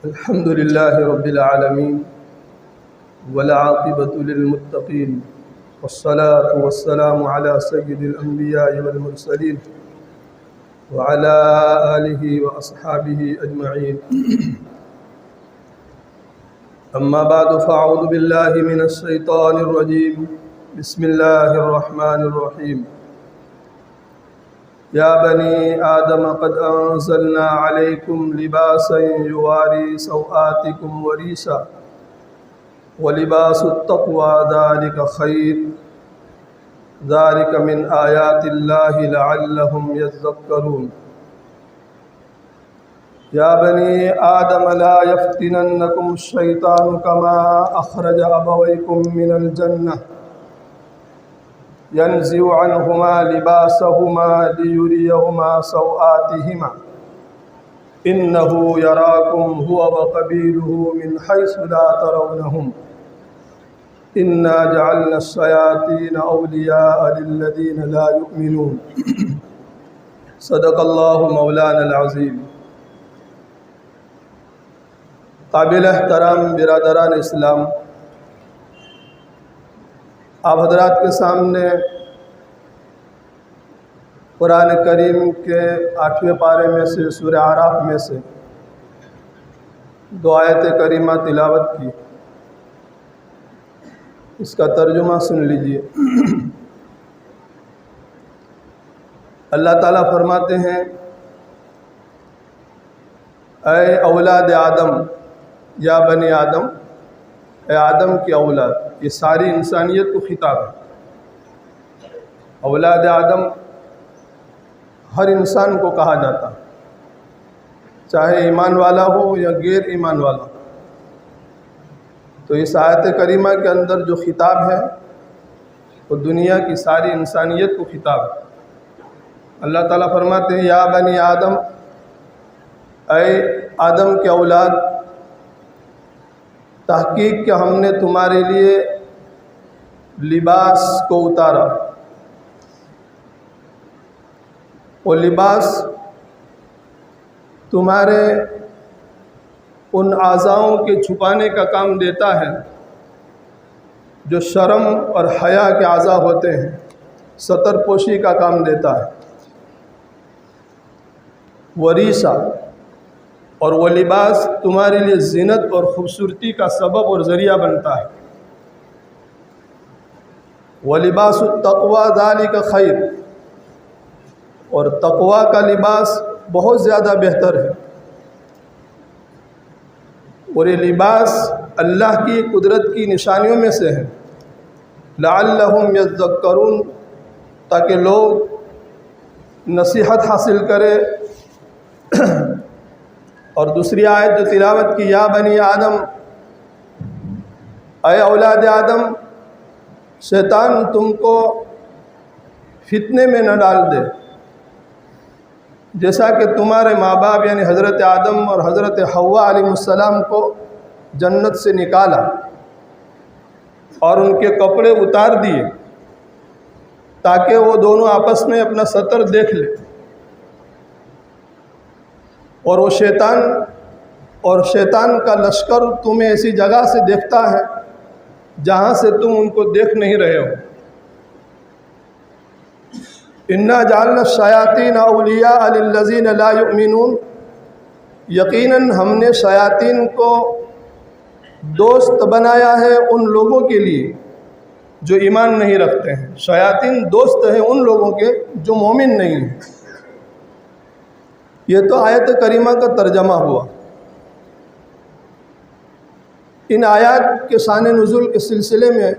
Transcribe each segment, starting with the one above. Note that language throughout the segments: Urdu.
الحمد لله رب العالمين والعاقبة للمتقين والصلاة والسلام على سيد الأنبياء والمرسلين وعلى آله وأصحابه أجمعين. أما بعد فأعوذ بالله من الشيطان الرجيم. بسم الله الرحمن الرحيم. يا بني آدم قد أنزلنا عليكم لباسا يواري سوآتكم وريشا ولباس التقوى ذلك خير ذلك من آيات الله لعلهم يذكرون. يا بني آدم لا يفتننكم الشيطان كما أخرج أبويكم من الجنة ينزع عنهما لباسهما ليريهما سوآتهما إنه يراكم هو وقبيله من حيث لا ترونهم إنا جعلنا الشياطين أولياء للذين لا يؤمنون. صدق اللہ مولانا العظیم. قابل احترام برادران اسلام، آپ حضرات کے سامنے قرآن کریم کے 8ویں پارے میں سے سورہ اعراف میں سے 2 آیت کریمہ تلاوت کی. اس کا ترجمہ سن لیجئے. اللہ تعالیٰ فرماتے ہیں، اے اولاد آدم، یا بنی آدم، اے آدم کی اولاد. یہ ساری انسانیت کو خطاب ہے. اولاد آدم ہر انسان کو کہا جاتا، چاہے ایمان والا ہو یا غیر ایمان والا. تو اس آیت کریمہ کے اندر جو خطاب ہے وہ دنیا کی ساری انسانیت کو خطاب ہے. اللہ تعالیٰ فرماتے ہیں، یا بنی آدم، اے آدم کے اولاد، تحقیق کہ ہم نے تمہارے لیے لباس کو اتارا. وہ لباس تمہارے ان اعضاؤں کے چھپانے کا کام دیتا ہے جو شرم اور حیا کے اعضاء ہوتے ہیں، ستر پوشی کا کام دیتا ہے. وریثہ، اور وہ لباس تمہارے لیے زینت اور خوبصورتی کا سبب اور ذریعہ بنتا ہے. وَلِبَاسُ التَّقْوَى ذَلِكَ خَيْرٌ، اور تقوی کا لباس بہت زیادہ بہتر ہے. اور یہ لباس اللہ کی قدرت کی نشانیوں میں سے ہے. لَعَلَّهُمْ يَذَّكَّرُونَ، تاکہ لوگ نصیحت حاصل کرے. اور دوسری آیت جو تلاوت کی، یا بنی آدم، اے اولاد آدم، شیطان تم کو فتنے میں نہ ڈال دے، جیسا کہ تمہارے ماں باپ یعنی حضرت آدم اور حضرت حوا علیہ السلام کو جنت سے نکالا اور ان کے کپڑے اتار دیے تاکہ وہ دونوں آپس میں اپنا ستر دیکھ لیں. اور وہ شیطان کا لشکر تمہیں ایسی جگہ سے دیکھتا ہے جہاں سے تم ان کو دیکھ نہیں رہے ہو. انا جعلنا الشیاطین اولیاء للذین لا یؤمنون، یقیناً ہم نے شیاطین کو دوست بنایا ہے ان لوگوں کے لیے جو ایمان نہیں رکھتے ہیں. شیاطین دوست ہیں ان لوگوں کے جو مومن نہیں ہیں. یہ تو آیت کریمہ کا ترجمہ ہوا. ان آیات کے شان نزول کے سلسلے میں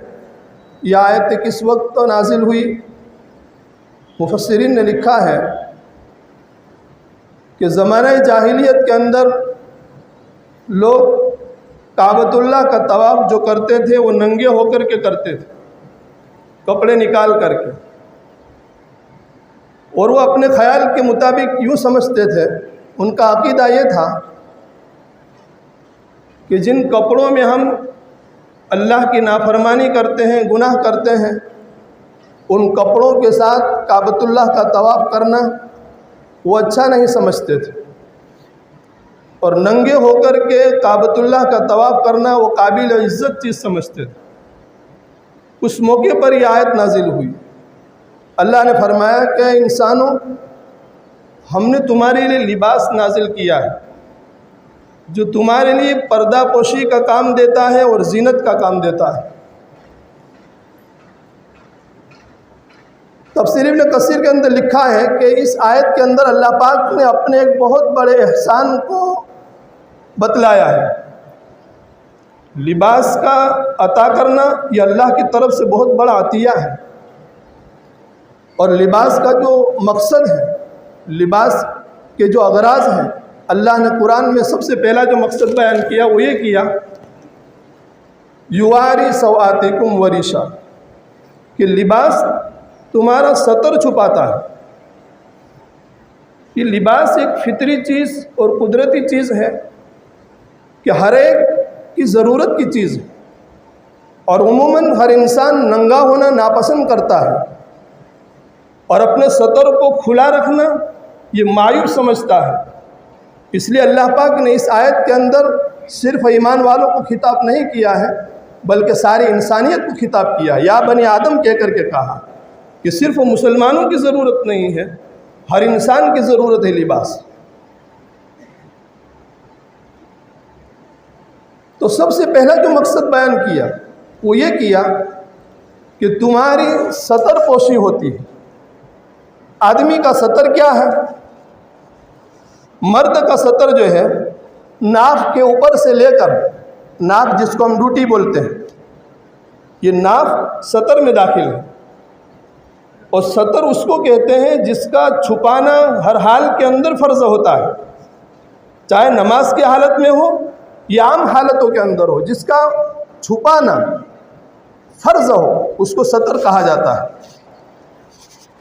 یہ آیت کس وقت نازل ہوئی، مفسرین نے لکھا ہے کہ زمانہ جاہلیت کے اندر لوگ کعبۃ اللہ کا طواف جو کرتے تھے وہ ننگے ہو کر کے کرتے تھے، کپڑے نکال کر کے. اور وہ اپنے خیال کے مطابق یوں سمجھتے تھے، ان کا عقیدہ یہ تھا کہ جن کپڑوں میں ہم اللہ کی نافرمانی کرتے ہیں، گناہ کرتے ہیں، ان کپڑوں کے ساتھ کعبۃ اللہ کا طواف کرنا وہ اچھا نہیں سمجھتے تھے. اور ننگے ہو کر کے کعبۃ اللہ کا طواف کرنا وہ قابل عزت چیز سمجھتے تھے۔ اس موقع پر یہ آیت نازل ہوئی، اللہ نے فرمایا کہ انسانوں، ہم نے تمہارے لیے لباس نازل کیا ہے جو تمہارے لیے پردہ پوشی کا کام دیتا ہے اور زینت کا کام دیتا ہے۔ تفسیر ابن کثیر کے اندر لکھا ہے کہ اس آیت کے اندر اللہ پاک نے اپنے ایک بہت بڑے احسان کو بتلایا ہے۔ لباس کا عطا کرنا یہ اللہ کی طرف سے بہت بڑا عطیہ ہے، اور لباس کا جو مقصد ہے، لباس کے جو اغراض ہیں، اللہ نے قرآن میں سب سے پہلا جو مقصد بیان کیا وہ یہ کیا، یواری سوآتکم وریشا، کہ لباس تمہارا ستر چھپاتا ہے۔ یہ لباس ایک فطری چیز اور قدرتی چیز ہے کہ ہر ایک کی ضرورت کی چیز ہے، اور عموماً ہر انسان ننگا ہونا ناپسند کرتا ہے اور اپنے ستر کو کھلا رکھنا یہ معیوب سمجھتا ہے۔ اس لیے اللہ پاک نے اس آیت کے اندر صرف ایمان والوں کو خطاب نہیں کیا ہے بلکہ ساری انسانیت کو خطاب کیا، یا بنی آدم کہہ کر کے کہا کہ صرف مسلمانوں کی ضرورت نہیں ہے، ہر انسان کی ضرورت ہے لباس۔ تو سب سے پہلا جو مقصد بیان کیا وہ یہ کیا کہ تمہاری ستر پوشی ہوتی ہے۔ آدمی کا ستر کیا ہے؟ مرد کا ستر جو ہے ناف کے اوپر سے لے کر، ناف جس کو ہم ڈوٹی بولتے ہیں، یہ ناف ستر میں داخل ہے، اور ستر اس کو کہتے ہیں جس کا چھپانا ہر حال کے اندر فرض ہوتا ہے، چاہے نماز کی حالت میں ہو یا عام حالتوں کے اندر ہو، جس کا چھپانا فرض ہو اس کو ستر کہا جاتا ہے۔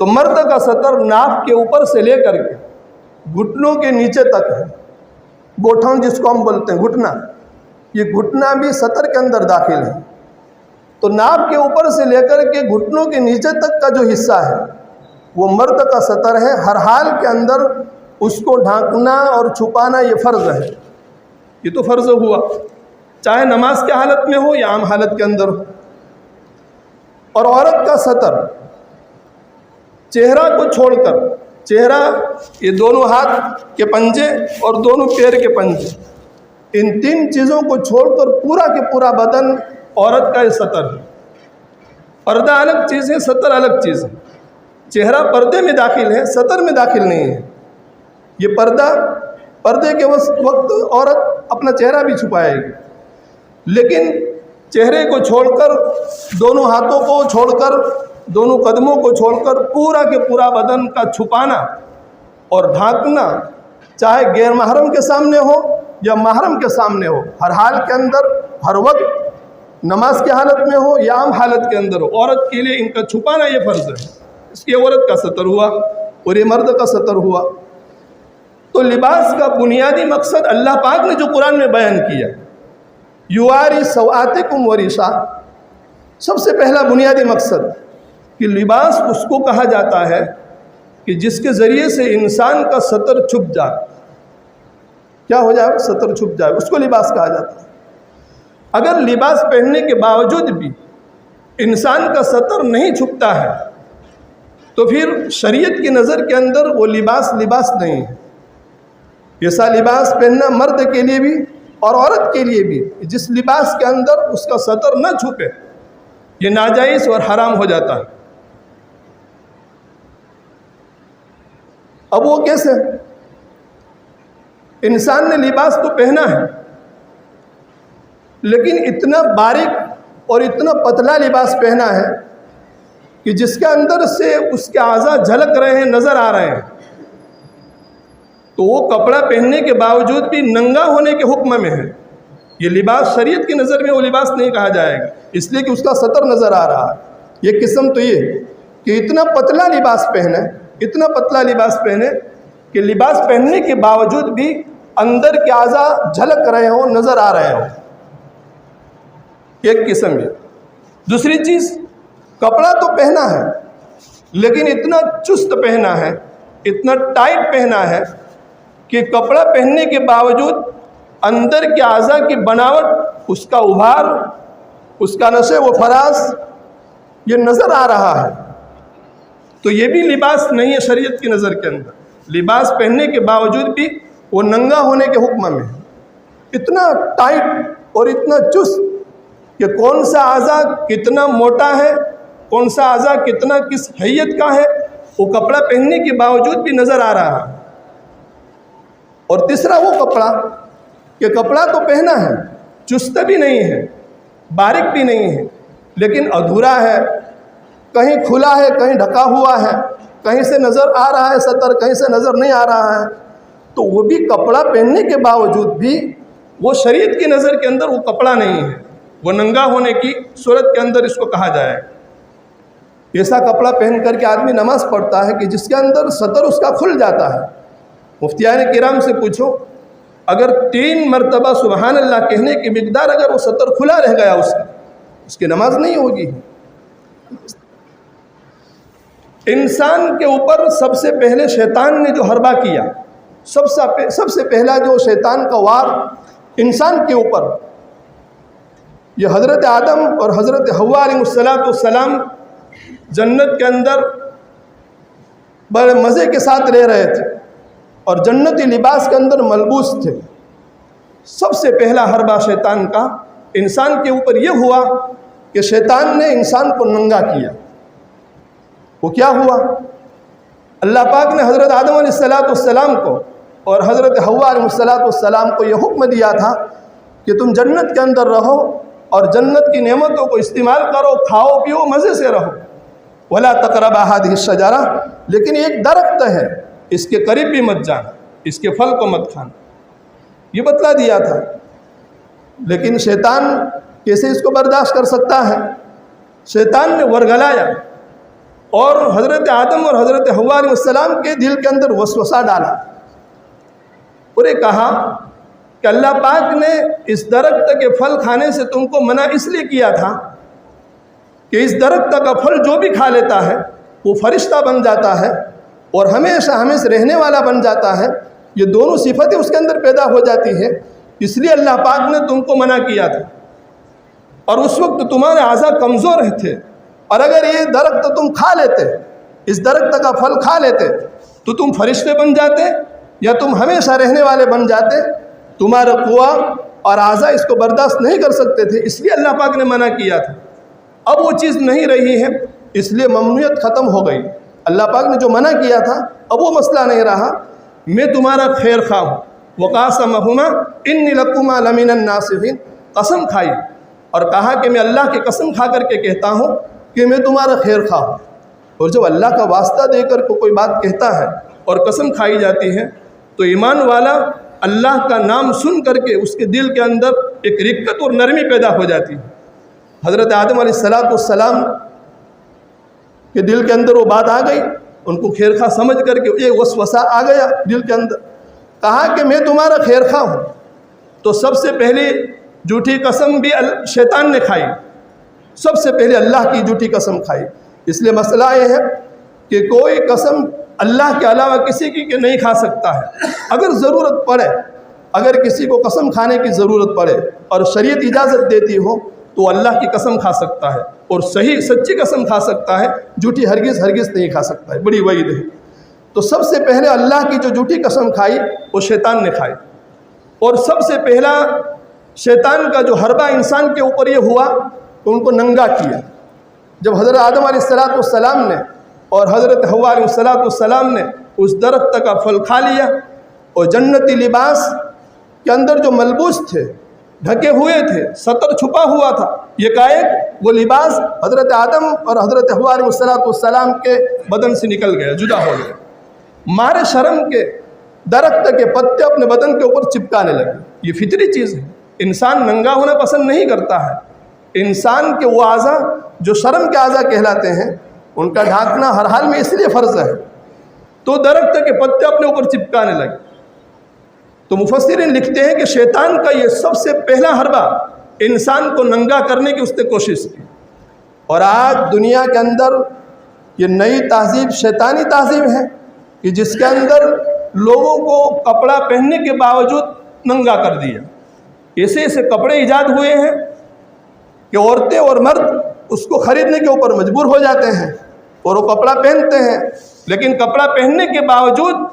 تو مرد کا ستر ناف کے اوپر سے لے کر کے گھٹنوں کے نیچے تک ہے، گوٹھن جس کو ہم بولتے ہیں، گھٹنا، یہ گھٹنا بھی ستر کے اندر داخل ہے۔ تو ناف کے اوپر سے لے کر کے گھٹنوں کے نیچے تک کا جو حصہ ہے وہ مرد کا ستر ہے، ہر حال کے اندر اس کو ڈھانکنا اور چھپانا یہ فرض ہے۔ یہ تو فرض ہوا، چاہے نماز کی حالت میں ہو یا عام حالت کے اندر ہو۔ اور عورت کا ستر چہرہ کو چھوڑ کر، چہرہ یہ دونوں ہاتھ کے پنجے اور دونوں پیر کے پنجے، ان تین چیزوں کو چھوڑ کر پورا کے پورا بدن عورت کا یہ ستر ہے۔ پردہ الگ چیز ہے، ستر الگ چیز ہے۔ چہرہ پردے میں داخل ہے، ستر میں داخل نہیں ہے۔ یہ پردے کے وقت عورت اپنا چہرہ بھی چھپائے گی، لیکن چہرے کو چھوڑ کر، دونوں ہاتھوں کو چھوڑ کر، دونوں قدموں کو چھوڑ کر پورا کے پورا بدن کا چھپانا اور ڈھانکنا، چاہے غیر محرم کے سامنے ہو یا محرم کے سامنے ہو، ہر حال کے اندر، ہر وقت، نماز کی حالت میں ہو یا عام حالت کے اندر ہو، عورت کے لیے ان کا چھپانا یہ فرض ہے۔ اس کی عورت کا ستر ہوا اور یہ مرد کا ستر ہوا۔ تو لباس کا بنیادی مقصد اللہ پاک نے جو قرآن میں بیان کیا، یواری سوآتکم وریشا، سب سے پہلا بنیادی مقصد کہ لباس اس کو کہا جاتا ہے کہ جس کے ذریعے سے انسان کا ستر چھپ جائے۔ کیا ہو جائے؟ ستر چھپ جائے، اس کو لباس کہا جاتا ہے۔ اگر لباس پہننے کے باوجود بھی انسان کا ستر نہیں چھپتا ہے تو پھر شریعت کی نظر کے اندر وہ لباس نہیں ہے۔ ایسا لباس پہننا مرد کے لیے بھی اور عورت کے لیے بھی، جس لباس کے اندر اس کا ستر نہ چھپے، یہ ناجائز اور حرام ہو جاتا ہے۔ اب وہ کیسے؟ انسان نے لباس تو پہنا ہے، لیکن اتنا باریک اور اتنا پتلا لباس پہنا ہے کہ جس کے اندر سے اس کے اعضاء جھلک رہے ہیں، نظر آ رہے ہیں، تو وہ کپڑا پہننے کے باوجود بھی ننگا ہونے کے حکم میں ہے۔ یہ لباس شریعت کی نظر میں وہ لباس نہیں کہا جائے گا، اس لیے کہ اس کا ستر نظر آ رہا ہے۔ یہ قسم تو یہ کہ اتنا پتلا لباس پہنے، اتنا پتلا لباس پہنے کہ لباس پہننے کے باوجود بھی اندر کے اعضاء جھلک رہے ہوں، نظر آ رہے ہوں، ایک قسم ہے۔ دوسری چیز، کپڑا تو پہنا ہے لیکن اتنا چست پہنا ہے، اتنا ٹائٹ پہنا ہے کہ کپڑا پہننے کے باوجود اندر کے اعضاء کی بناوٹ، اس کا ابھار، اس کا نشو و فراز یہ نظر آ رہا ہے. تو یہ بھی لباس نہیں ہے شریعت کی نظر کے اندر. لباس پہننے کے باوجود بھی وہ ننگا ہونے کے حکم میں ہے. اتنا ٹائٹ اور اتنا چست کہ کون سا اعضاء کتنا موٹا ہے، کون سا اعضاء کتنا کس حیت کا ہے، وہ کپڑا پہننے کے باوجود بھی نظر آ رہا ہے. اور تیسرا وہ کپڑا کہ کپڑا تو پہنا ہے، چست بھی نہیں ہے، باریک بھی نہیں ہے، لیکن ادھورا ہے، کہیں کھلا ہے، کہیں ڈھکا ہوا ہے، کہیں سے نظر آ رہا ہے سطر، کہیں سے نظر نہیں آ رہا ہے. تو وہ بھی کپڑا پہننے کے باوجود بھی وہ شریعت کی نظر کے اندر وہ کپڑا نہیں ہے، وہ ننگا ہونے کی صورت کے اندر اس کو کہا جائے. ایسا کپڑا پہن کر کے آدمی نماز پڑھتا ہے کہ جس کے اندر سطر اس کا کھل جاتا ہے. مفتیان کرام سے پوچھو، اگر 3 مرتبہ سبحان اللہ کہنے کی مقدار اگر وہ سطر کھلا رہ گیا اس کی نماز نہیں ہوگی. انسان کے اوپر سب سے پہلے شیطان نے جو حربہ کیا، سب سے پہلا جو شیطان کا وار انسان کے اوپر، یہ حضرت آدم اور حضرت حوا علیہ السلام جنت کے اندر بڑے مزے کے ساتھ رہ رہے تھے اور جنتی لباس کے اندر ملبوس تھے. سب سے پہلا حربہ شیطان کا انسان کے اوپر یہ ہوا کہ شیطان نے انسان کو ننگا کیا. وہ کیا ہوا؟ اللہ پاک نے حضرت آدم علیہ السلام کو اور حضرت حوا علیہ السلام کو یہ حکم دیا تھا کہ تم جنت کے اندر رہو اور جنت کی نعمتوں کو استعمال کرو، کھاؤ پیو، مزے سے رہو. وَلَا تَقْرَبَا هَٰذِهِ الشَّجَرَةَ، لیکن ایک درخت ہے، اس کے قریب بھی مت جانا، اس کے پھل کو مت کھانا، یہ بتلا دیا تھا. لیکن شیطان کیسے اس کو برداشت کر سکتا ہے؟ شیطان نے ورگلایا اور حضرت آدم اور حضرت حوا علیہ السلام کے دل کے اندر وسوسہ ڈالا اور یہ کہا کہ اللہ پاک نے اس درخت کے پھل کھانے سے تم کو منع اس لیے کیا تھا کہ اس درخت کا پھل جو بھی کھا لیتا ہے وہ فرشتہ بن جاتا ہے اور ہمیشہ ہمیشہ رہنے والا بن جاتا ہے. یہ دونوں صفتیں اس کے اندر پیدا ہو جاتی ہے، اس لیے اللہ پاک نے تم کو منع کیا تھا. اور اس وقت تمہارے اعضاء کمزور تھے، اور اگر یہ درخت تم کھا لیتے، اس درخت کا پھل کھا لیتے تو تم فرشتے بن جاتے یا تم ہمیشہ رہنے والے بن جاتے. تمہارا قوا اور اعضاء اس کو برداشت نہیں کر سکتے تھے، اس لیے اللہ پاک نے منع کیا تھا. اب وہ چیز نہیں رہی ہے، اس لیے ممنوعیت ختم ہو گئی. اللہ پاک نے جو منع کیا تھا اب وہ مسئلہ نہیں رہا. میں تمہارا خیر خواہ ہوں. وَقَاسَمَهُمَا إِنِّي لَكُمَا لَمِنَ النَّاصِحِينَ، قسم کھائی اور کہا کہ میں اللہ کی قسم کھا کر کے کہتا ہوں کہ میں تمہارا خیر خواہ ہوں. اور جب اللہ کا واسطہ دے کر کوئی بات کہتا ہے اور قسم کھائی جاتی ہے تو ایمان والا اللہ کا نام سن کر کے اس کے دل کے اندر ایک رقت اور نرمی پیدا ہو جاتی ہے. حضرت آدم علیہ السلام کے دل کے اندر وہ بات آ گئی، ان کو خیر خواہ سمجھ کر کے ایک وسوسہ آ گیا دل کے اندر. کہا کہ میں تمہارا خیر خواہ ہوں. تو سب سے پہلی جھوٹی قسم بھی شیطان نے کھائی، سب سے پہلے اللہ کی جھوٹی قسم کھائی. اس لیے مسئلہ یہ ہے کہ کوئی قسم اللہ کے علاوہ کسی کی نہیں کھا سکتا ہے. اگر ضرورت پڑے، اگر کسی کو قسم کھانے کی ضرورت پڑے اور شریعت اجازت دیتی ہو تو اللہ کی قسم کھا سکتا ہے اور صحیح سچی قسم کھا سکتا ہے، جھوٹی ہرگز نہیں کھا سکتا ہے. بڑی وعید ہے. تو سب سے پہلے اللہ کی جو جھوٹی قسم کھائی وہ شیطان نے کھائی. اور سب سے پہلا شیطان کا جو حربہ انسان کے اوپر یہ ہوا کہ ان کو ننگا کیا. جب حضرت آدم علیہ السلام نے اور حضرت حوا علیہ السلام نے اس درخت کا پھل کھا لیا اور جنتی لباس کے اندر جو ملبوس تھے، ڈھکے ہوئے تھے، سطر چھپا ہوا تھا، یہ کائک وہ لباس حضرت آدم اور حضرت حوا علیہ السلام کے بدن سے نکل گیا، جدا ہو گیا. مارے شرم کے درخت کے پتے اپنے بدن کے اوپر چپکانے لگے. یہ فطری چیز ہے، انسان ننگا ہونا پسند نہیں کرتا ہے. انسان کے وہ اعضاء جو شرم کے اعضاء کہلاتے ہیں ان کا ڈھانکنا ہر حال میں اس لیے فرض ہے. تو درخت کے پتے اپنے اوپر چپکانے لگے. تو مفسرین لکھتے ہیں کہ شیطان کا یہ سب سے پہلا حربہ انسان کو ننگا کرنے کی اس نے کوشش کی. اور آج دنیا کے اندر یہ نئی تہذیب شیطانی تہذیب ہے کہ جس کے اندر لوگوں کو کپڑا پہننے کے باوجود ننگا کر دیا. ایسے ایسے کپڑے ایجاد ہوئے ہیں کہ عورتیں اور مرد اس کو خریدنے کے اوپر مجبور ہو جاتے ہیں اور وہ کپڑا پہنتے ہیں، لیکن کپڑا پہننے کے باوجود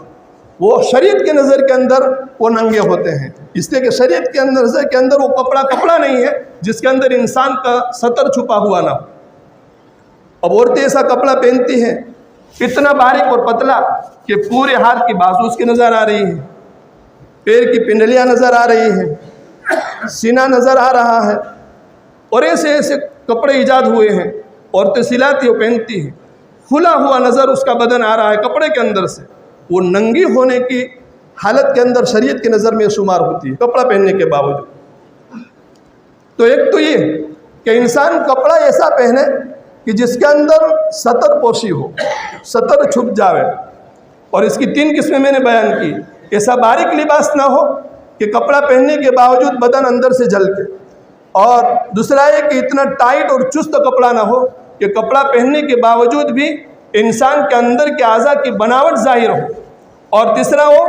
وہ شریعت کے نظر کے اندر وہ ننگے ہوتے ہیں، اس لیے کہ شریعت کے نظر کے اندر وہ کپڑا نہیں ہے جس کے اندر انسان کا سطر چھپا ہوا نہ ہو۔ اب عورتیں ایسا کپڑا پہنتی ہیں اتنا باریک اور پتلا کہ پورے ہاتھ کی بازو اس کے نظر آ رہی ہے، پیر کی پنڈلیاں نظر آ رہی ہیں، سینہ نظر آ رہا ہے، اور ایسے ایسے کپڑے ایجاد ہوئے ہیں، عورتیں سلاتی اور پہنتی ہیں، کھلا ہوا نظر اس کا بدن آ رہا ہے کپڑے کے اندر سے، وہ ننگی ہونے کی حالت کے اندر شریعت کی نظر میں شمار ہوتی ہے کپڑا پہننے کے باوجود۔ تو ایک تو یہ کہ انسان کپڑا ایسا پہنے کہ جس کے اندر سطر پوشی ہو، سطر چھپ جاوے، اور اس کی 3 قسمیں میں نے بیان کی۔ ایسا باریک لباس نہ ہو کہ کپڑا پہننے کے باوجود بدن اندر سے جھلکے، اور دوسرا یہ کہ اتنا ٹائٹ اور چست کپڑا نہ ہو کہ کپڑا پہننے کے باوجود بھی انسان کے اندر کے اعضاء کی بناوٹ ظاہر ہو، اور تیسرا وہ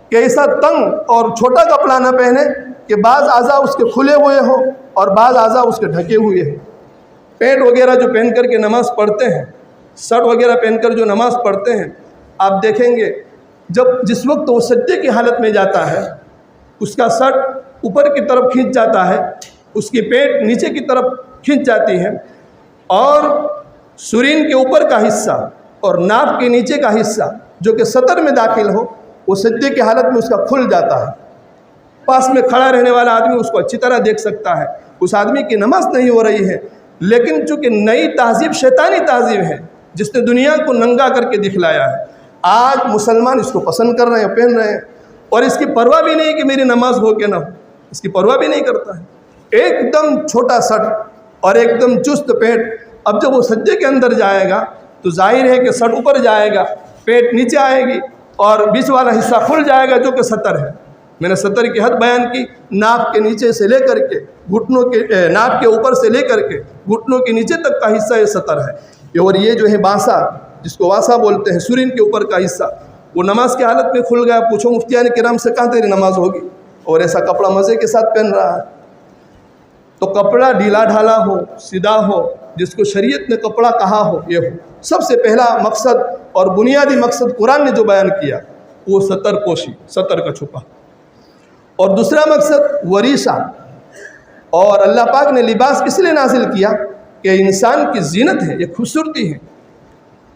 کہ ایسا تنگ اور چھوٹا کپڑا نہ پہنے کہ بعض اعضاء اس کے کھلے ہوئے ہوں اور بعض اعضاء اس کے ڈھکے ہوئے ہیں۔ پینٹ وغیرہ جو پہن کر کے نماز پڑھتے ہیں، شرٹ وغیرہ پہن کر جو نماز پڑھتے ہیں، آپ دیکھیں گے جس وقت وہ سجدے کی حالت میں جاتا ہے اس کا شرٹ اوپر کی طرف کھنچ جاتا ہے، اس کی پیٹ نیچے کی طرف کھنچ جاتی ہے، اور سرین کے اوپر کا حصہ اور ناف کے نیچے کا حصہ جو کہ سطر میں داخل ہو وہ سجدے کی حالت میں اس کا کھل جاتا ہے۔ پاس میں کھڑا رہنے والا آدمی اس کو اچھی طرح دیکھ سکتا ہے، اس آدمی کی نماز نہیں ہو رہی ہے، لیکن چونکہ نئی تہذیب شیطانی تہذیب ہے جس نے دنیا کو ننگا کر کے دکھلایا ہے، آج مسلمان اس کو پسند کر رہے ہیں، پہن رہے ہیں، اور اس کی پرواہ بھی نہیں کہ میری نماز ہو کہ نہ ہو، اس کی پرواہ بھی نہیں کرتا ہے۔ ایک دم چھوٹا شرٹ اور ایک دم چست پیٹ، اب جب وہ سجدے کے اندر جائے گا تو ظاہر ہے کہ شرٹ اوپر جائے گا، پیٹ نیچے آئے گی، اور بیچ والا حصہ کھل جائے گا جو کہ سطر ہے۔ میں نے سطر کی حد بیان کی، ناف کے نیچے سے لے کر کے گھٹنوں کے ناف کے اوپر سے لے کر کے گھٹنوں کے نیچے تک کا حصہ یہ سطر ہے، اور یہ جو ہے بانسا، جس کو واسا بولتے ہیں، سرین کے اوپر کا حصہ، وہ نماز کی حالت میں کھل گیا۔ پوچھو مفتیان کرام سے کہاں تیری نماز ہوگی، اور ایسا کپڑا مزے کے ساتھ پہن رہا ہے۔ تو کپڑا ڈھیلا ڈھالا ہو، سیدھا ہو، جس کو شریعت نے کپڑا کہا ہو یہ ہو۔ سب سے پہلا مقصد اور بنیادی مقصد قرآن نے جو بیان کیا وہ سطر پوشی، سطر کا چھپا، اور دوسرا مقصد وریثہ۔ اور اللہ پاک نے لباس اس لیے نازل کیا کہ انسان کی زینت ہے، یہ خوبصورتی ہے۔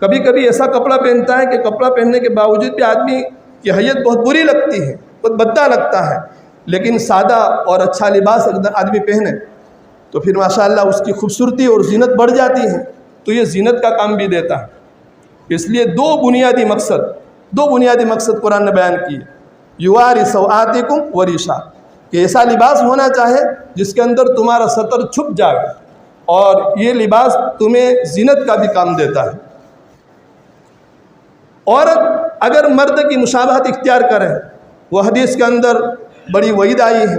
کبھی کبھی ایسا کپڑا پہنتا ہے کہ کپڑا پہننے کے باوجود بھی آدمی کی حیت بہت بری لگتی ہے، بہت بھدا لگتا ہے، لیکن سادہ اور اچھا لباس اگر آدمی پہنے تو پھر ماشاءاللہ اس کی خوبصورتی اور زینت بڑھ جاتی ہے، تو یہ زینت کا کام بھی دیتا ہے۔ اس لیے دو بنیادی مقصد قرآن نے بیان کیے، یواری سوآتکم وریثہ، کہ ایسا لباس ہونا چاہے جس کے اندر تمہارا سطر چھپ جائے، اور یہ لباس تمہیں زینت کا بھی کام دیتا ہے۔ عورت اگر مرد کی مشابہت اختیار کرے، وہ حدیث کے اندر بڑی وعید آئی ہے،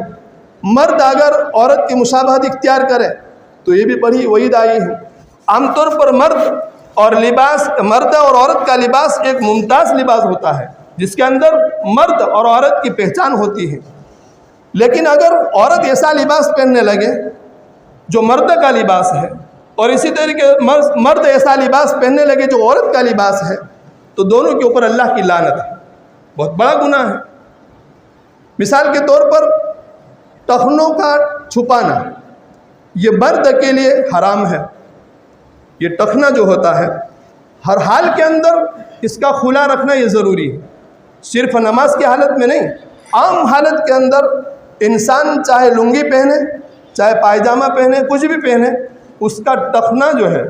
مرد اگر عورت کی مشابہت اختیار کرے تو یہ بھی بڑی وعید آئی ہے۔ عام طور پر مرد اور عورت کا لباس ایک ممتاز لباس ہوتا ہے جس کے اندر مرد اور عورت کی پہچان ہوتی ہے، لیکن اگر عورت ایسا لباس پہننے لگے جو مرد کا لباس ہے، اور اسی طریقے مرد ایسا لباس پہننے لگے جو عورت کا لباس ہے، تو دونوں کے اوپر اللہ کی لعنت ہے، بہت بڑا گناہ ہے۔ مثال کے طور پر ٹخنوں کا چھپانا یہ مرد کے لیے حرام ہے۔ یہ ٹخنا جو ہوتا ہے ہر حال کے اندر اس کا کھلا رکھنا یہ ضروری ہے، صرف نماز کی حالت میں نہیں، عام حالت کے اندر انسان چاہے لنگی پہنے، چاہے پائجامہ پہنے، کچھ بھی پہنے، اس کا ٹخنا جو ہے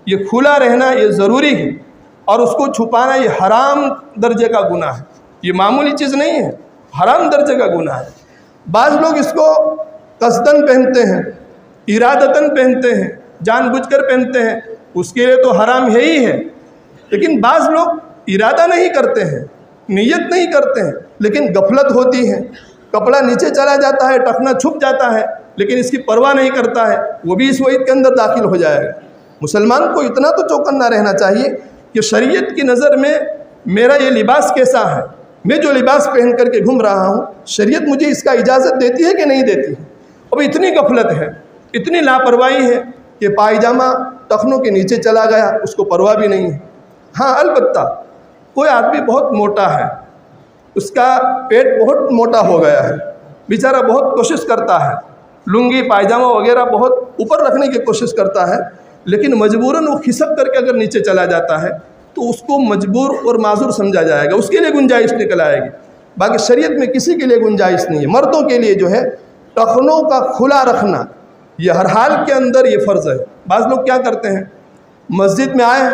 یہ کھلا رہنا یہ ضروری ہے، اور اس کو چھپانا یہ حرام درجے کا گناہ ہے، یہ معمولی چیز نہیں ہے، حرام درجے کا گناہ ہے۔ بعض لوگ اس کو قصداً پہنتے ہیں، ارادتاً پہنتے ہیں، جان بوجھ کر پہنتے ہیں، اس کے لیے تو حرام ہے ہی ہے، لیکن بعض لوگ ارادہ نہیں کرتے ہیں، نیت نہیں کرتے ہیں، لیکن غفلت ہوتی ہے، کپڑا نیچے چلا جاتا ہے، ٹخنا چھپ جاتا ہے، لیکن اس کی پرواہ نہیں کرتا ہے، وہ بھی اس وعید کے اندر داخل ہو جائے گا۔ مسلمان کو اتنا تو چوکنا رہنا چاہیے کہ شریعت کی نظر میں میرا یہ لباس کیسا ہے، میں جو لباس پہن کر کے گھوم رہا ہوں شریعت مجھے اس کا اجازت دیتی ہے کہ نہیں دیتی ہے؟ اب اتنی غفلت ہے، اتنی لاپرواہی ہے کہ پائجامہ ٹخنوں کے نیچے چلا گیا، اس کو پرواہ بھی نہیں ہے۔ ہاں البتہ کوئی آدمی بہت موٹا ہے، اس کا پیٹ بہت موٹا ہو گیا ہے، بیچارہ بہت کوشش کرتا ہے، لنگی پائجامہ وغیرہ بہت اوپر رکھنے کی کوشش کرتا ہے، لیکن مجبوراً وہ کھسک کر کے اگر نیچے چلا جاتا ہے تو اس کو مجبور اور معذور سمجھا جائے گا، اس کے لیے گنجائش نکل آئے گی۔ باقی شریعت میں کسی کے لیے گنجائش نہیں ہے۔ مردوں کے لیے جو ہے ٹخنوں کا کھلا رکھنا یہ ہر حال کے اندر یہ فرض ہے۔ بعض لوگ کیا کرتے ہیں، مسجد میں آئے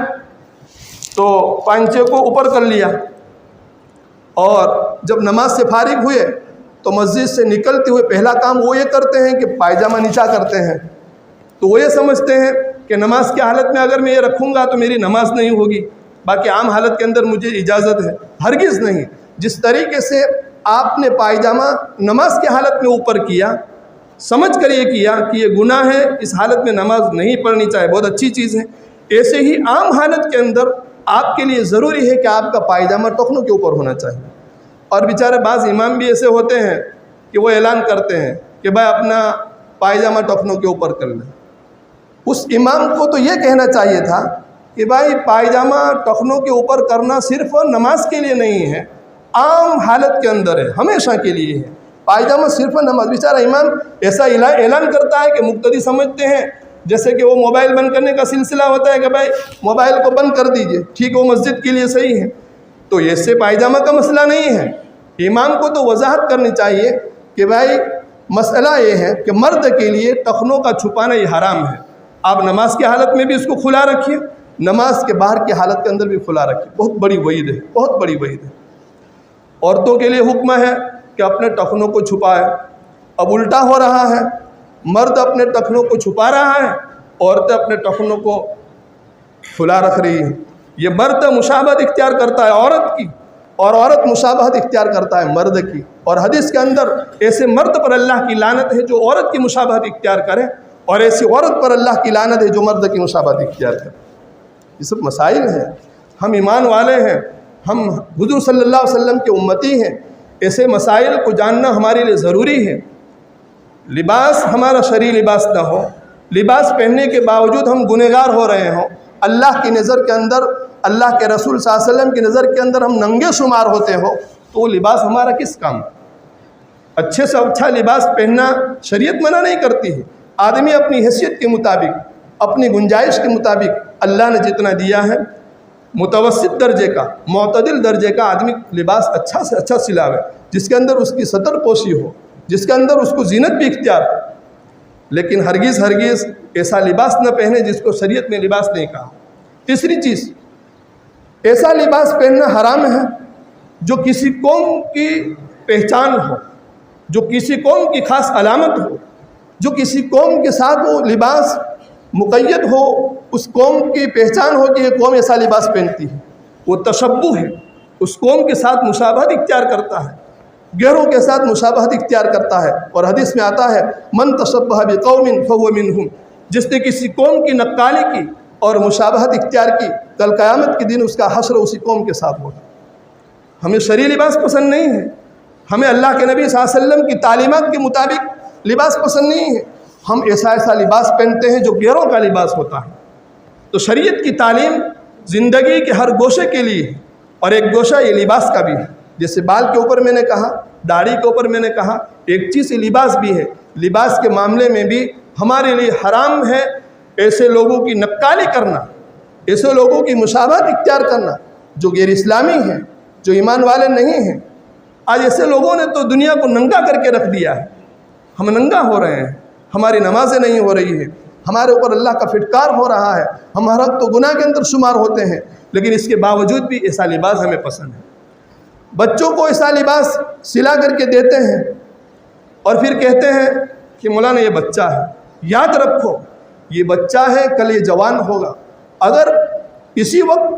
تو پانچے کو اوپر کر لیا، اور جب نماز سے فارغ ہوئے تو مسجد سے نکلتے ہوئے پہلا کام وہ یہ کرتے ہیں کہ پائجامہ نیچا کرتے ہیں، تو وہ یہ سمجھتے ہیں کہ نماز کی حالت میں اگر میں یہ رکھوں گا تو میری نماز نہیں ہوگی، باقی عام حالت کے اندر مجھے اجازت ہے۔ ہرگز نہیں۔ جس طریقے سے آپ نے پائجامہ نماز کی حالت میں اوپر کیا، سمجھ کر یہ کیا کہ یہ گناہ ہے، اس حالت میں نماز نہیں پڑھنی چاہیے، بہت اچھی چیز ہے، ایسے ہی عام حالت کے اندر آپ کے لیے ضروری ہے کہ آپ کا پائجامہ ٹخنوں کے اوپر ہونا چاہیے۔ اور بیچارے بعض امام بھی ایسے ہوتے ہیں کہ وہ اعلان کرتے ہیں کہ بھائی اپنا پائجامہ ٹخنوں کے اوپر کر لیں۔ اس امام کو تو یہ کہنا چاہیے تھا کہ بھائی پائجامہ ٹخنوں کے اوپر کرنا صرف نماز کے لیے نہیں ہے، عام حالت کے اندر ہے، ہمیشہ کے لیے ہے۔ پائجامہ صرف نماز، بیچارہ امام ایسا اعلان کرتا ہے کہ مقتدی سمجھتے ہیں جیسے کہ وہ موبائل بند کرنے کا سلسلہ ہوتا ہے کہ بھائی موبائل کو بند کر دیجئے، ٹھیک وہ مسجد کے لیے صحیح ہے، تو اس سے پائجامہ کا مسئلہ نہیں ہے۔ امام کو تو وضاحت کرنی چاہیے کہ بھائی مسئلہ یہ ہے کہ مرد کے لیے ٹخنوں کا چھپانا یہ حرام ہے، آپ نماز کی حالت میں بھی اس کو کھلا رکھیے، نماز کے باہر کی حالت کے اندر بھی کھلا رکھیے۔ بہت بڑی وعید ہے، بہت بڑی وعید ہے۔ عورتوں کے لیے حکم ہے کہ اپنے ٹخنوں کو چھپائے۔ اب الٹا ہو رہا ہے، مرد اپنے ٹخنوں کو چھپا رہا ہے، عورتیں اپنے ٹخنوں کو کھلا رکھ رہی ہیں۔ یہ مرد مشابہت اختیار کرتا ہے عورت کی، اور عورت مشابہت اختیار کرتا ہے مرد کی، اور حدیث کے اندر ایسے مرد پر اللہ کی لعنت ہے جو عورت کی مشابہت اختیار کرے، اور ایسی عورت پر اللہ کی لعنت ہے جو مرد کی مشابہت اختیار کرے۔ یہ سب مسائل ہیں، ہم ایمان والے ہیں، ہم حضور صلی اللہ علیہ وسلم کے امتی ہیں، ایسے مسائل کو جاننا ہمارے لیے ضروری ہے۔ لباس ہمارا شرعی لباس نہ ہو، لباس پہننے کے باوجود ہم گنہگار ہو رہے ہوں، اللہ کی نظر کے اندر، اللہ کے رسول صلی اللہ علیہ وسلم کی نظر کے اندر ہم ننگے شمار ہوتے ہو، تو وہ لباس ہمارا کس کام؟ اچھے سے اچھا لباس پہننا شریعت منع نہیں کرتی ہے۔ آدمی اپنی حیثیت کے مطابق، اپنی گنجائش کے مطابق اللہ نے جتنا دیا ہے، متوسط درجے کا، معتدل درجے کا آدمی لباس اچھا سے اچھا سلاوے، جس کے اندر اس کی ستر پوشی ہو، جس کے اندر اس کو زینت بھی اختیار ہو، لیکن ہرگز ایسا لباس نہ پہنے جس کو شریعت نے لباس نہیں کہا۔ تیسری چیز، ایسا لباس پہننا حرام ہے جو کسی قوم کی پہچان ہو، جو کسی قوم کی خاص علامت ہو، جو کسی قوم کے ساتھ وہ لباس مقید ہو، اس قوم کی پہچان ہو کہ یہ قوم ایسا لباس پہنتی ہے، وہ تشبہ ہے، اس قوم کے ساتھ مشابہت اختیار کرتا ہے، غیروں کے ساتھ مشابہت اختیار کرتا ہے۔ اور حدیث میں آتا ہے من تشبہ بقوم فہو منہم، جس نے کسی قوم کی نقالی کی اور مشابہت اختیار کی، کل قیامت کے دن اس کا حشر اسی قوم کے ساتھ ہوگا۔ ہمیں شرعی لباس پسند نہیں ہے، ہمیں اللہ کے نبی صلی اللہ علیہ وسلم کی تعلیمات کے مطابق لباس پسند نہیں ہے، ہم ایسا لباس پہنتے ہیں جو غیروں کا لباس ہوتا ہے۔ تو شریعت کی تعلیم زندگی کے ہر گوشے کے لیے ہے، اور ایک گوشہ یہ لباس کا بھی ہے۔ جیسے بال کے اوپر میں نے کہا، داڑھی کے اوپر میں نے کہا، ایک چیز لباس بھی ہے۔ لباس کے معاملے میں بھی ہمارے لیے حرام ہے ایسے لوگوں کی نقالی کرنا، ایسے لوگوں کی مشابہت اختیار کرنا جو غیر اسلامی ہیں، جو ایمان والے نہیں ہیں۔ آج ایسے لوگوں نے تو دنیا کو ننگا کر کے رکھ دیا ہے، ہم ننگا ہو رہے ہیں، ہماری نمازیں نہیں ہو رہی ہیں، ہمارے اوپر اللہ کا پھٹکار ہو رہا ہے، ہم ہر وقت تو گناہ کے اندر شمار ہوتے ہیں، لیکن اس کے باوجود بھی ایسا لباس ہمیں پسند ہے۔ بچوں کو ایسا لباس سلا کر کے دیتے ہیں اور پھر کہتے ہیں کہ مولانا یہ بچہ ہے۔ یاد رکھو یہ بچہ ہے، کل یہ جوان ہوگا۔ اگر اسی وقت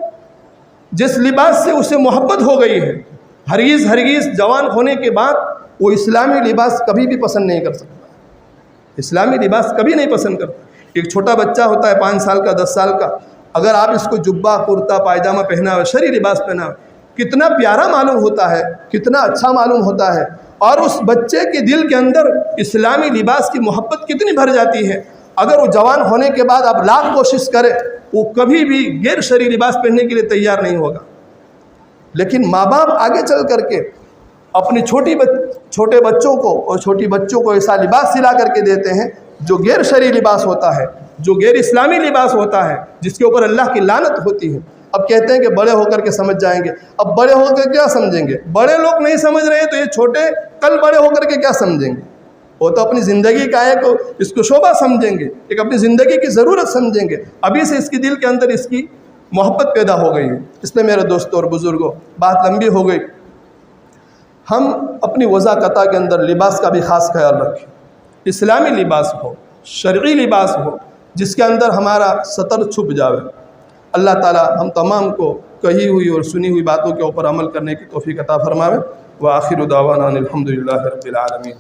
جس لباس سے اسے محبت ہو گئی ہے، ہرگز جوان ہونے کے بعد وہ اسلامی لباس کبھی بھی پسند نہیں کر سکتا، اسلامی لباس کبھی نہیں پسند کرتا۔ ایک چھوٹا بچہ ہوتا ہے 5 سال کا، 10 سال کا، اگر آپ اس کو جبہ، کرتا، پائجامہ پہنا ہوئے، شرعی لباس پہنا ہوئے، کتنا پیارا معلوم ہوتا ہے، کتنا اچھا معلوم ہوتا ہے، اور اس بچے کے دل کے اندر اسلامی لباس کی محبت کتنی بھر جاتی ہے۔ اگر وہ جوان ہونے کے بعد آپ لاکھ کوشش کرے وہ کبھی بھی غیر شرعی لباس پہننے کے لیے تیار نہیں ہوگا، لیکن ماں باپ آگے چل کر کے اپنی چھوٹے بچوں کو اور چھوٹی بچوں کو ایسا لباس سلا کر کے دیتے ہیں جو غیر شرعی لباس ہوتا ہے، جو غیر اسلامی لباس ہوتا ہے، جس کے اوپر اللہ کی لعنت ہوتی ہے۔ اب کہتے ہیں کہ بڑے ہو کر کے سمجھ جائیں گے، اب بڑے ہو کر کیا سمجھیں گے؟ بڑے لوگ نہیں سمجھ رہے تو یہ چھوٹے کل بڑے ہو کر کے کیا سمجھیں گے؟ وہ تو اپنی زندگی کا اس کو شعبہ سمجھیں گے، ایک اپنی زندگی کی ضرورت سمجھیں گے، ابھی سے اس کی دل کے اندر اس کی محبت پیدا ہو گئی ہے۔ اس لیے میرے دوستوں اور بزرگوں، بات لمبی ہو گئی، ہم اپنی وضاقتہ کے اندر لباس کا بھی خاص خیال رکھیں، اسلامی لباس ہو، شرعی لباس ہو، جس کے اندر ہمارا سطر چھپ جاوے۔ اللہ تعالی ہم تمام کو کہی ہوئی اور سنی ہوئی باتوں کے اوپر عمل کرنے کی توفیق عطا فرماوے۔ وآخر دعوانا الحمدللہ رب العالمین۔